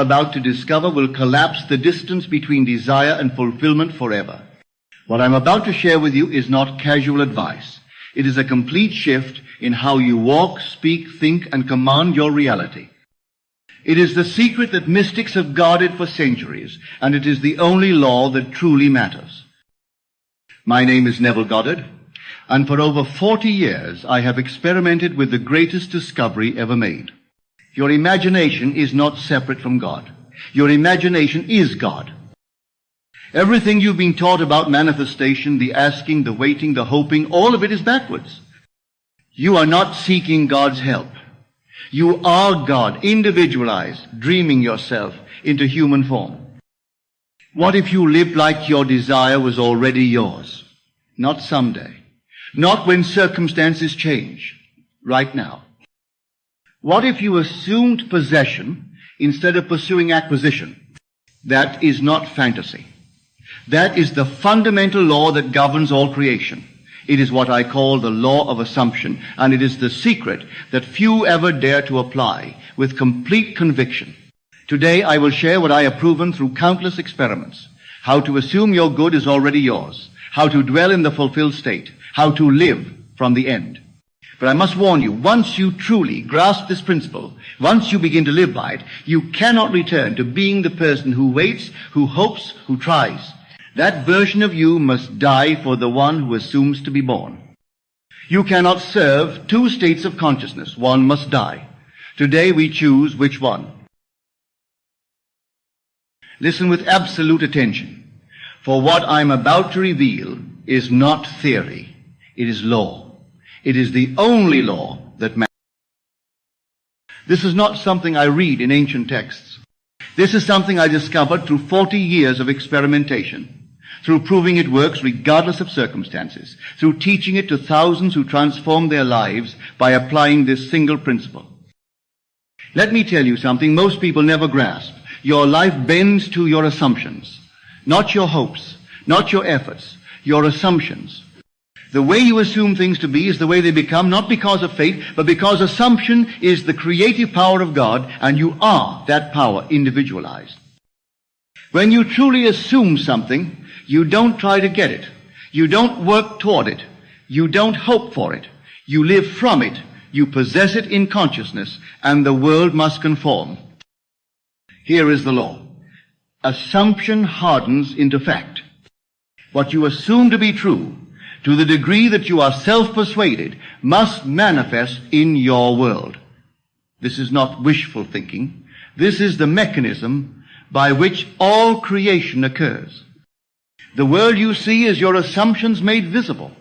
about to discover will collapse the distance between desire and fulfillment forever. What I'm about to share with you is not casual advice. It is a complete shift in how you walk, speak, think, and command your reality. It is the secret that mystics have guarded for centuries, and it is the only law that truly matters. My name is Neville Goddard, and for over 40 years I have experimented with the greatest discovery ever made. Your imagination is not separate from God. Your imagination is God. Everything you've been taught about manifestation, the asking, the waiting, the hoping, all of it is backwards. You are not seeking God's help. You are God, individualized, dreaming yourself into human form. What if you lived like your desire was already yours? Not someday. Not when circumstances change. Right now. What if you assumed possession instead of pursuing acquisition? That is not fantasy. That is the fundamental law that governs all creation. It is what I call the law of assumption, and it is the secret that few ever dare to apply with complete conviction. Today I will share what I have proven through countless experiments. How to assume your good is already yours. How to dwell in the fulfilled state. How to live from the end. But I must warn you, once you truly grasp this principle, once you begin to live by it, you cannot return to being the person who waits, who hopes, who tries. That version of you must die for the one who assumes to be born. You cannot serve two states of consciousness. One must die. Today we choose which one. Listen with absolute attention, for what I'm about to reveal is not theory. It is law. It is the only law that matters. This is not something I read in ancient texts. This is something I discovered through 40 years of experimentation, through proving it works regardless of circumstances, through teaching it to thousands who transform their lives by applying this single principle. Let me tell you something most people never grasp. Your life bends to your assumptions, not your hopes, not your efforts, your assumptions. The way you assume things to be is the way they become, not because of faith, but because assumption is the creative power of God, and you are that power individualized. When you truly assume something, you don't try to get it. You don't work toward it. You don't hope for it. You live from it. You possess it in consciousness, and the world must conform. Here is the law. Assumption hardens into fact. What you assume to be true, to the degree that you are self-persuaded, must manifest in your world. This is not wishful thinking. This is the mechanism by which all creation occurs. The world you see is your assumptions made visible.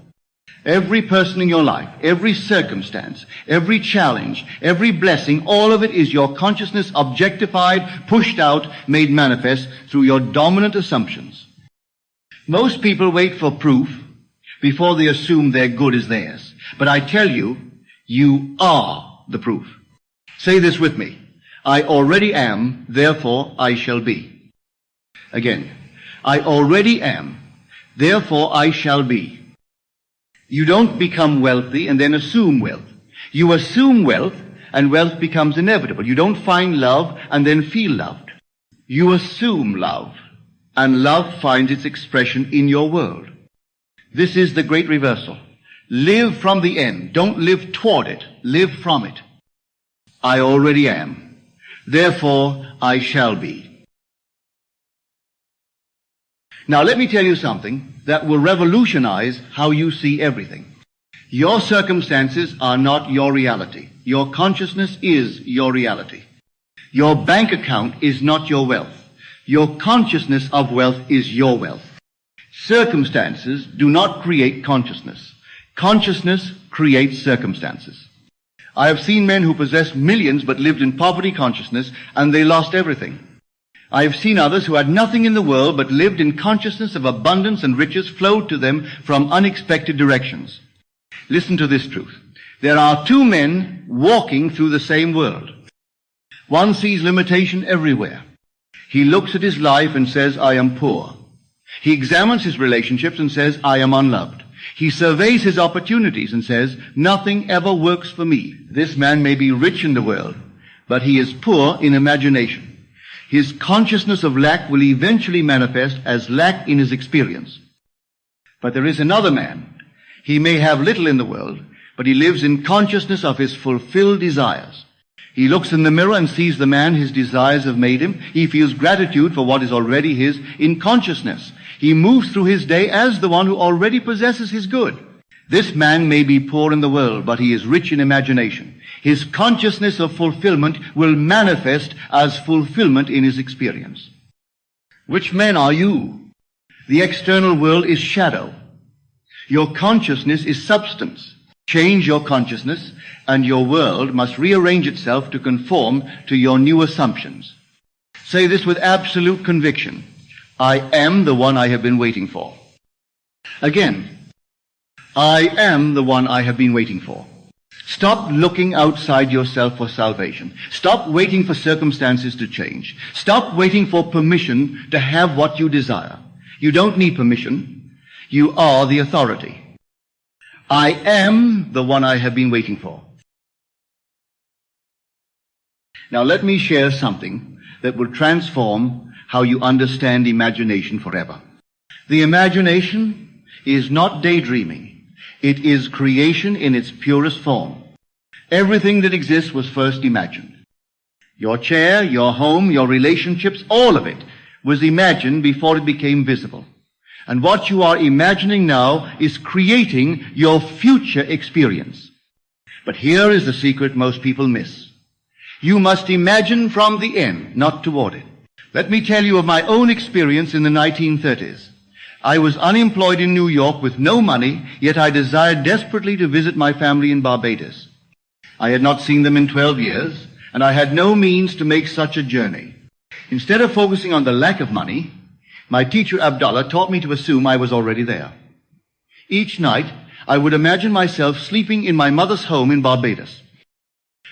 Every person in your life, every circumstance, every challenge, every blessing, all of it is your consciousness objectified, pushed out, made manifest through your dominant assumptions. Most people wait for proof before they assume their good is theirs. But I tell you, you are the proof. Say this with me. I already am, therefore I shall be. Again. I already am, therefore I shall be. You don't become wealthy and then assume wealth. You assume wealth and wealth becomes inevitable. You don't find love and then feel loved. You assume love and love finds its expression in your world. This is the great reversal. Live from the end. Don't live toward it. Live from it. I already am. Therefore, I shall be. Now, let me tell you something that will revolutionize how you see everything. Your circumstances are not your reality. Your consciousness is your reality. Your bank account is not your wealth. Your consciousness of wealth is your wealth. Circumstances do not create consciousness. Consciousness creates circumstances. I have seen men who possessed millions but lived in poverty consciousness and they lost everything. I have seen others who had nothing in the world but lived in consciousness of abundance and riches flowed to them from unexpected directions. Listen to this truth. There are two men walking through the same world. One sees limitation everywhere. He looks at his life and says, I am poor. He examines his relationships and says, I am unloved. He surveys his opportunities and says, nothing ever works for me. This man may be rich in the world, but he is poor in imagination. His consciousness of lack will eventually manifest as lack in his experience. But there is another man. He may have little in the world, but he lives in consciousness of his fulfilled desires. He looks in the mirror and sees the man his desires have made him. He feels gratitude for what is already his in consciousness. He moves through his day as the one who already possesses his good. This man may be poor in the world, but he is rich in imagination. His consciousness of fulfillment will manifest as fulfillment in his experience. Which man are you? The external world is shadow. Your consciousness is substance. Change your consciousness, and your world must rearrange itself to conform to your new assumptions. Say this with absolute conviction. I am the one I have been waiting for. Again, I am the one I have been waiting for. Stop looking outside yourself for salvation. Stop waiting for circumstances to change. Stop waiting for permission to have what you desire. You don't need permission. You are the authority. I am the one I have been waiting for. Now let me share something that will transform how you understand imagination forever. The imagination is not daydreaming. It is creation in its purest form. Everything that exists was first imagined. Your chair, your home, your relationships, all of it was imagined before it became visible. And what you are imagining now is creating your future experience. But here is the secret most people miss. You must imagine from the end, not toward it. Let me tell you of my own experience in the 1930s. I was unemployed in New York with no money, yet I desired desperately to visit my family in Barbados. I had not seen them in 12 years, and I had no means to make such a journey. Instead of focusing on the lack of money, my teacher Abdullah taught me to assume I was already there. Each night, I would imagine myself sleeping in my mother's home in Barbados.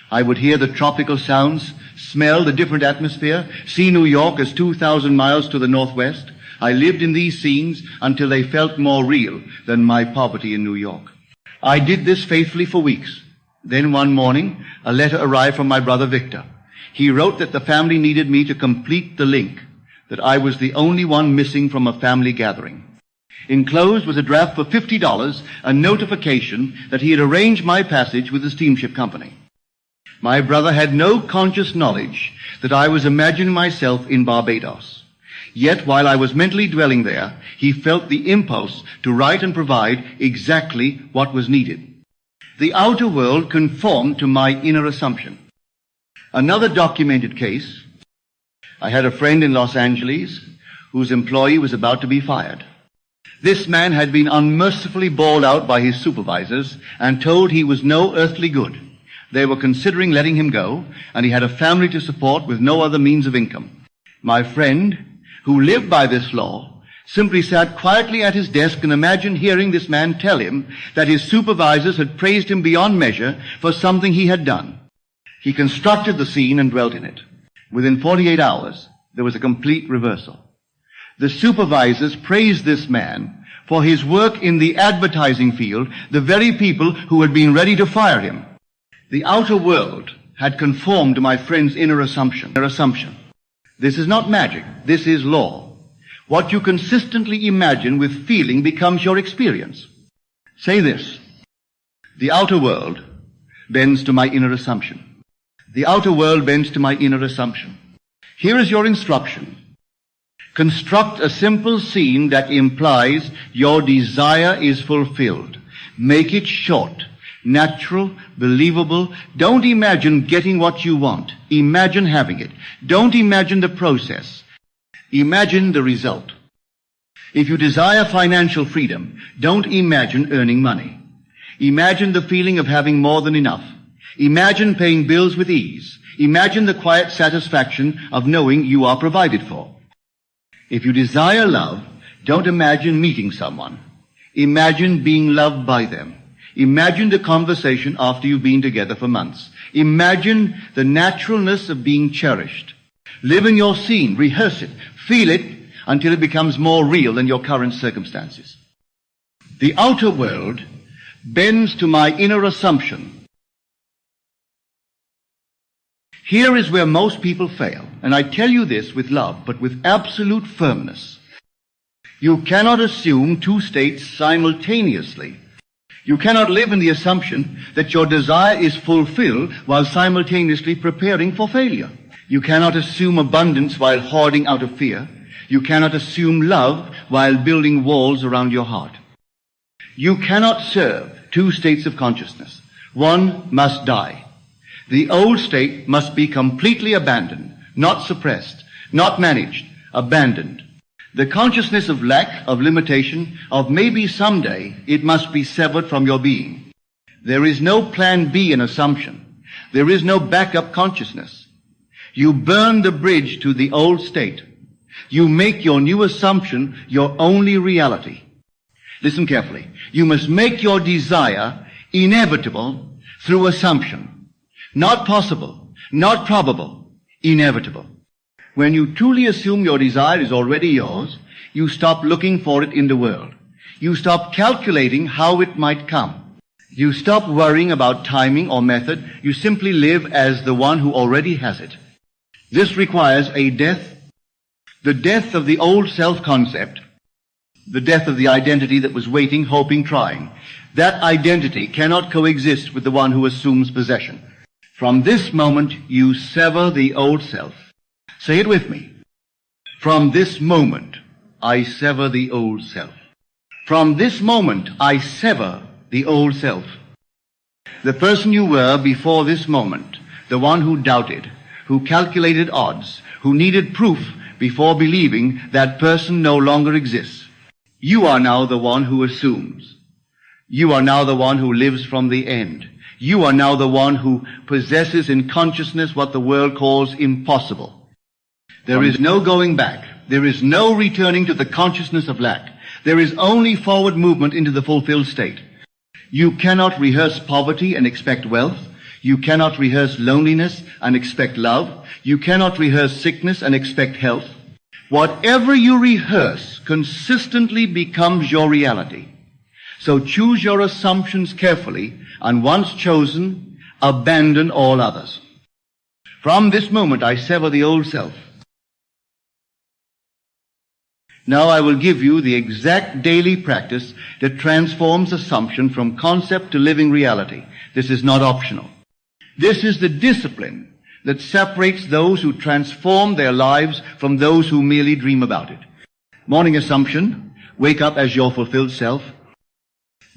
I would hear the tropical sounds, smell the different atmosphere, see New York as 2,000 miles to the northwest. I lived in these scenes until they felt more real than my poverty in New York. I did this faithfully for weeks. Then one morning, a letter arrived from my brother Victor. He wrote that the family needed me to complete the link, that I was the only one missing from a family gathering. Enclosed was a draft for $50, a notification that he had arranged my passage with the steamship company. My brother had no conscious knowledge that I was imagining myself in Barbados. Yet while I was mentally dwelling there, he felt the impulse to write and provide exactly what was needed. The outer world conformed to my inner assumption. Another documented case, I had a friend in Los Angeles whose employee was about to be fired. This man had been unmercifully bawled out by his supervisors and told he was no earthly good. They were considering letting him go, and he had a family to support with no other means of income. My friend, who lived by this law, simply sat quietly at his desk and imagined hearing this man tell him that his supervisors had praised him beyond measure for something he had done. He constructed the scene and dwelt in it. Within 48 hours, there was a complete reversal. The supervisors praised this man for his work in the advertising field, the very people who had been ready to fire him. The outer world had conformed to my friend's inner assumption. This is not magic. This is law. What you consistently imagine with feeling becomes your experience. Say this. The outer world bends to my inner assumption. The outer world bends to my inner assumption. Here is your instruction. Construct a simple scene that implies your desire is fulfilled. Make it short, natural, believable. Don't imagine getting what you want. Imagine having it. Don't imagine the process. Imagine the result. If you desire financial freedom, don't imagine earning money. Imagine the feeling of having more than enough. Imagine paying bills with ease. Imagine the quiet satisfaction of knowing you are provided for. If you desire love, don't imagine meeting someone. Imagine being loved by them. Imagine the conversation after you've been together for months. Imagine the naturalness of being cherished. Live in your scene, rehearse it, feel it until it becomes more real than your current circumstances. The outer world bends to my inner assumption. Here is where most people fail, and I tell you this with love, but with absolute firmness. You cannot assume two states simultaneously. You cannot live in the assumption that your desire is fulfilled while simultaneously preparing for failure. You cannot assume abundance while hoarding out of fear. You cannot assume love while building walls around your heart. You cannot serve two states of consciousness. One must die. The old state must be completely abandoned, not suppressed, not managed, abandoned. The consciousness of lack, of limitation, of maybe someday, it must be severed from your being. There is no plan B in assumption. There is no backup consciousness. You burn the bridge to the old state. You make your new assumption your only reality. Listen carefully. You must make your desire inevitable through assumption. Not possible, not probable, inevitable. When you truly assume your desire is already yours, you stop looking for it in the world. You stop calculating how it might come. You stop worrying about timing or method. You simply live as the one who already has it. This requires a death, the death of the old self-concept, the death of the identity that was waiting, hoping, trying. That identity cannot coexist with the one who assumes possession. From this moment, you sever the old self. Say it with me. From this moment, I sever the old self. From this moment, I sever the old self. The person you were before this moment, the one who doubted, who calculated odds, who needed proof before believing, that person no longer exists. You are now the one who assumes. You are now the one who lives from the end. You are now the one who possesses in consciousness what the world calls impossible. There is no going back. There is no returning to the consciousness of lack. There is only forward movement into the fulfilled state. You cannot rehearse poverty and expect wealth. You cannot rehearse loneliness and expect love. You cannot rehearse sickness and expect health. Whatever you rehearse consistently becomes your reality. So choose your assumptions carefully, and once chosen, abandon all others. From this moment, I sever the old self. Now I will give you the exact daily practice that transforms assumption from concept to living reality. This is not optional. This is the discipline that separates those who transform their lives from those who merely dream about it. Morning assumption, wake up as your fulfilled self.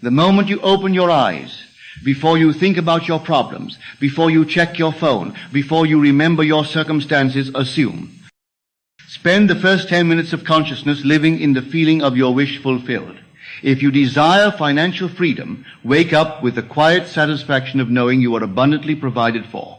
The moment you open your eyes, before you think about your problems, before you check your phone, before you remember your circumstances, assume. Spend the first 10 minutes of consciousness living in the feeling of your wish fulfilled. If you desire financial freedom, wake up with the quiet satisfaction of knowing you are abundantly provided for.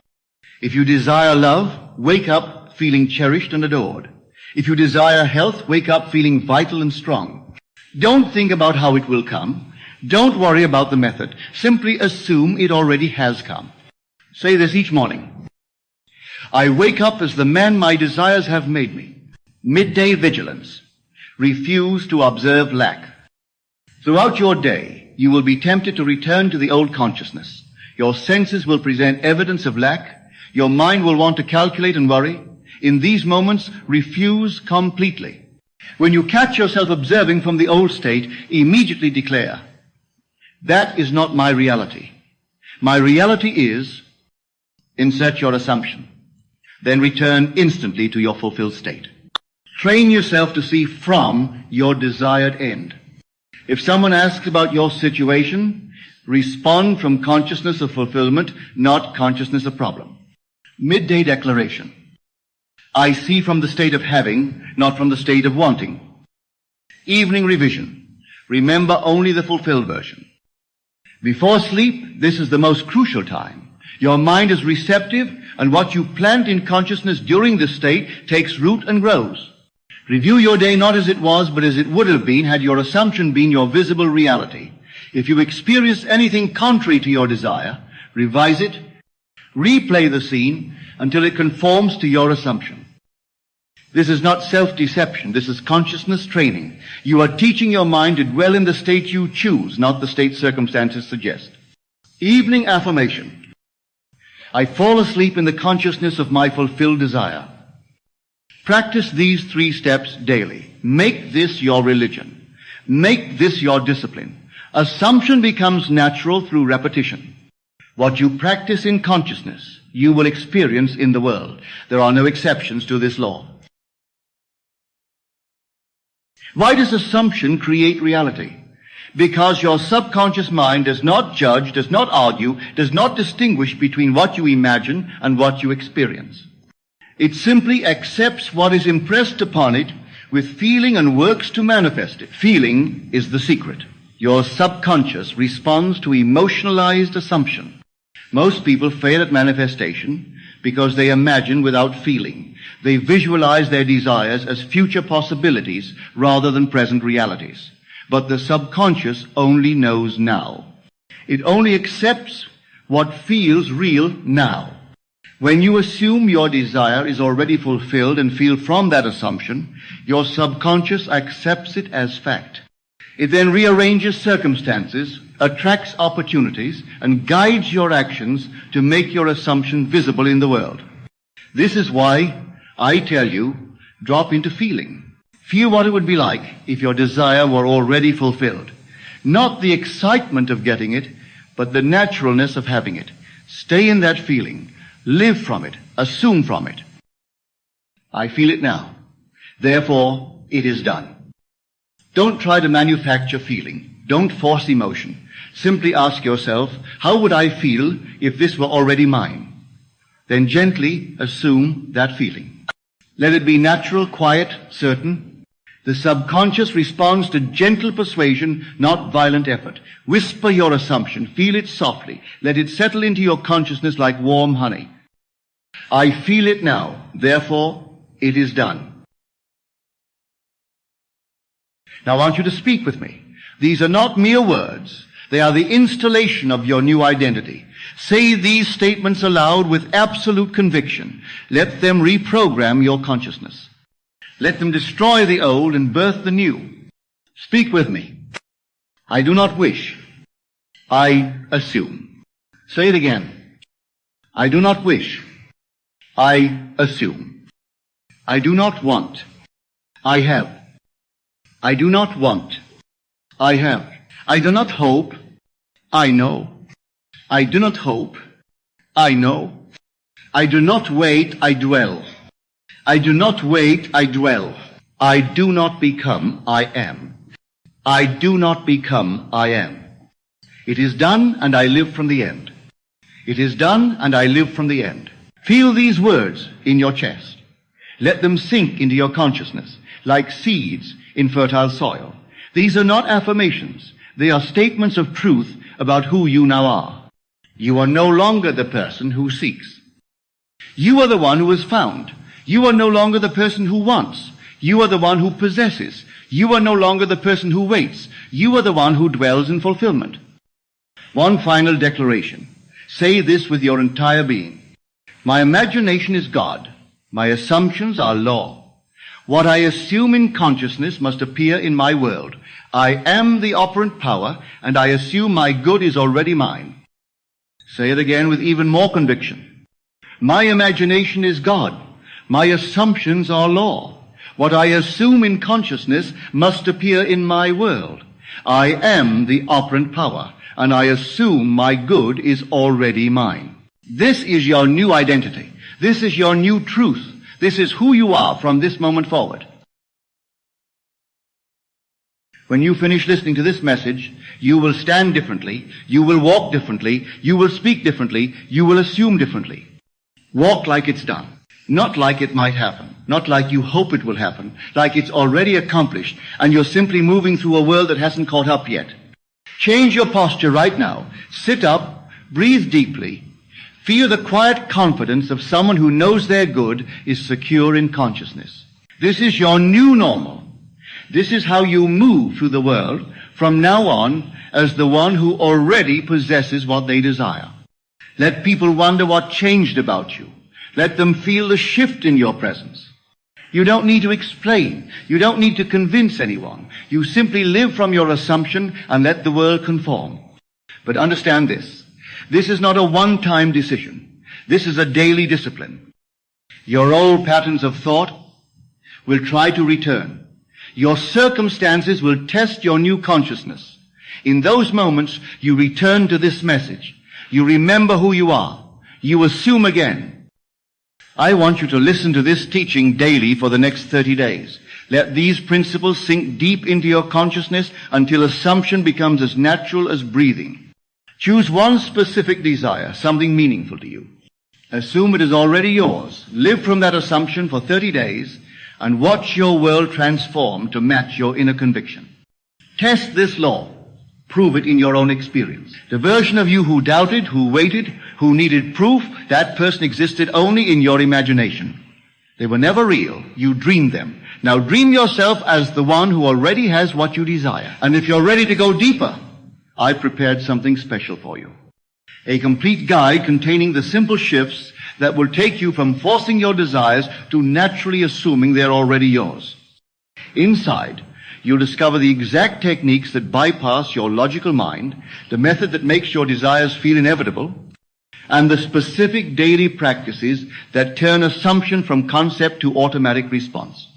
If you desire love, wake up feeling cherished and adored. If you desire health, wake up feeling vital and strong. Don't think about how it will come. Don't worry about the method. Simply assume it already has come. Say this each morning. I wake up as the man my desires have made me. Midday vigilance. Refuse to observe lack. Throughout your day, you will be tempted to return to the old consciousness. Your senses will present evidence of lack. Your mind will want to calculate and worry. In these moments, refuse completely. When you catch yourself observing from the old state, immediately declare, that is not my reality. My reality is, insert your assumption. Then return instantly to your fulfilled state. Train yourself to see from your desired end. If someone asks about your situation, respond from consciousness of fulfillment, not consciousness of problem. Midday declaration. I see from the state of having, not from the state of wanting. Evening revision. Remember only the fulfilled version. Before sleep, this is the most crucial time. Your mind is receptive, and what you plant in consciousness during this state takes root and grows. Review your day not as it was, but as it would have been had your assumption been your visible reality. If you experience anything contrary to your desire, revise it, replay the scene until it conforms to your assumption. This is not self-deception. This is consciousness training. You are teaching your mind to dwell in the state you choose, not the state circumstances suggest. Evening affirmation. I fall asleep in the consciousness of my fulfilled desire. Practice these 3 steps daily. Make this your religion. Make this your discipline. Assumption becomes natural through repetition. What you practice in consciousness, you will experience in the world. There are no exceptions to this law. Why does assumption create reality? Because your subconscious mind does not judge, does not argue, does not distinguish between what you imagine and what you experience. It simply accepts what is impressed upon it with feeling and works to manifest it. Feeling is the secret. Your subconscious responds to emotionalized assumption. Most people fail at manifestation because they imagine without feeling. They visualize their desires as future possibilities rather than present realities. But the subconscious only knows now. It only accepts what feels real now. When you assume your desire is already fulfilled and feel from that assumption, your subconscious accepts it as fact. It then rearranges circumstances, attracts opportunities, and guides your actions to make your assumption visible in the world. This is why I tell you, drop into feeling. Feel what it would be like if your desire were already fulfilled. Not the excitement of getting it, but the naturalness of having it. Stay in that feeling. Live from it. Assume from it. I feel it now. Therefore, it is done. Don't try to manufacture feeling. Don't force emotion. Simply ask yourself, how would I feel if this were already mine? Then gently assume that feeling. Let it be natural, quiet, certain. The subconscious responds to gentle persuasion, not violent effort. Whisper your assumption. Feel it softly. Let it settle into your consciousness like warm honey. I feel it now. Therefore, it is done. Now I want you to speak with me. These are not mere words. They are the installation of your new identity. Say these statements aloud with absolute conviction. Let them reprogram your consciousness. Let them destroy the old and birth the new. Speak with me. I do not wish. I assume. Say it again. I do not wish. I assume. I do not want. I have. I do not want. I have. I do not hope. I know. I do not hope. I know. I do not wait. I dwell. I do not wait, I dwell. I do not become, I am. I do not become, I am. It is done, and I live from the end. It is done, and I live from the end. Feel these words in your chest. Let them sink into your consciousness, like seeds in fertile soil. These are not affirmations. They are statements of truth about who you now are. You are no longer the person who seeks. You are the one who is found. You are no longer the person who wants. You are the one who possesses. You are no longer the person who waits. You are the one who dwells in fulfillment. One final declaration. Say this with your entire being. My imagination is God. My assumptions are law. What I assume in consciousness must appear in my world. I am the operant power, and I assume my good is already mine. Say it again with even more conviction. My imagination is God. My assumptions are law. What I assume in consciousness must appear in my world. I am the operant power, and I assume my good is already mine. This is your new identity. This is your new truth. This is who you are from this moment forward. When you finish listening to this message, you will stand differently, you will walk differently, you will speak differently, you will assume differently. Walk like it's done. Not like it might happen, not like you hope it will happen, like it's already accomplished and you're simply moving through a world that hasn't caught up yet. Change your posture right now. Sit up, breathe deeply, feel the quiet confidence of someone who knows their good is secure in consciousness. This is your new normal. This is how you move through the world from now on as the one who already possesses what they desire. Let people wonder what changed about you. Let them feel the shift in your presence. You don't need to explain. You don't need to convince anyone. You simply live from your assumption and let the world conform. But understand this. This is not a one-time decision. This is a daily discipline. Your old patterns of thought will try to return. Your circumstances will test your new consciousness. In those moments, you return to this message. You remember who you are. You assume again. I want you to listen to this teaching daily for the next 30 days. Let these principles sink deep into your consciousness until assumption becomes as natural as breathing. Choose one specific desire, something meaningful to you. Assume it is already yours. Live from that assumption for 30 days and watch your world transform to match your inner conviction. Test this law. Prove it in your own experience. The version of you who doubted, who waited, who needed proof, that person existed only in your imagination. They were never real. You dreamed them. Now dream yourself as the one who already has what you desire. And if you're ready to go deeper, I prepared something special for you. A complete guide containing the simple shifts that will take you from forcing your desires to naturally assuming they're already yours. Inside, you'll discover the exact techniques that bypass your logical mind, the method that makes your desires feel inevitable, and the specific daily practices that turn assumption from concept to automatic response.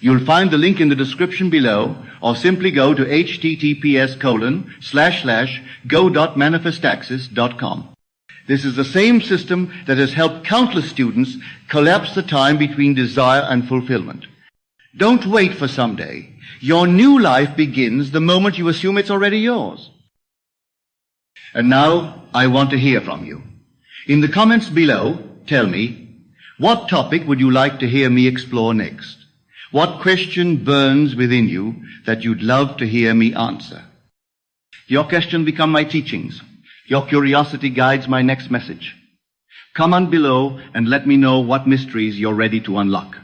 You'll find the link in the description below, or simply go to https://go.manifestaccess.com. This is the same system that has helped countless students collapse the time between desire and fulfillment. Don't wait for someday. Your new life begins the moment you assume it's already yours. And now, I want to hear from you. In the comments below, tell me, what topic would you like to hear me explore next? What question burns within you that you'd love to hear me answer? Your questions become my teachings. Your curiosity guides my next message. Comment below and let me know what mysteries you're ready to unlock.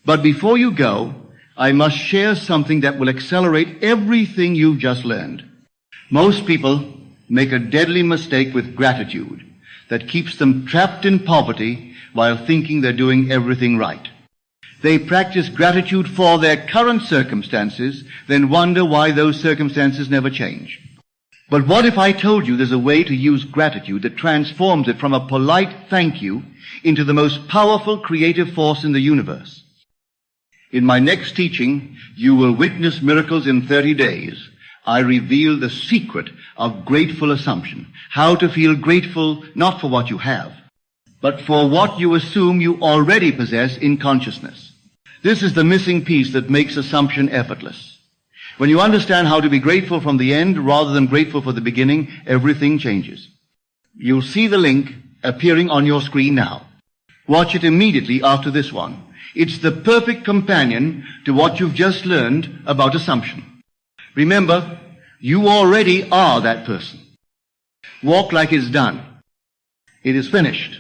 But before you go, I must share something that will accelerate everything you've just learned. Most people make a deadly mistake with gratitude that keeps them trapped in poverty while thinking they're doing everything right. They practice gratitude for their current circumstances, then wonder why those circumstances never change. But what if I told you there's a way to use gratitude that transforms it from a polite thank you into the most powerful creative force in the universe? In my next teaching, You Will Witness Miracles in 30 Days, I reveal the secret of grateful assumption, how to feel grateful not for what you have, but for what you assume you already possess in consciousness. This is the missing piece that makes assumption effortless. When you understand how to be grateful from the end rather than grateful for the beginning, everything changes. You'll see the link appearing on your screen now. Watch it immediately after this one. It's the perfect companion to what you've just learned about assumption. Remember, you already are that person. Walk like it's done. It is finished.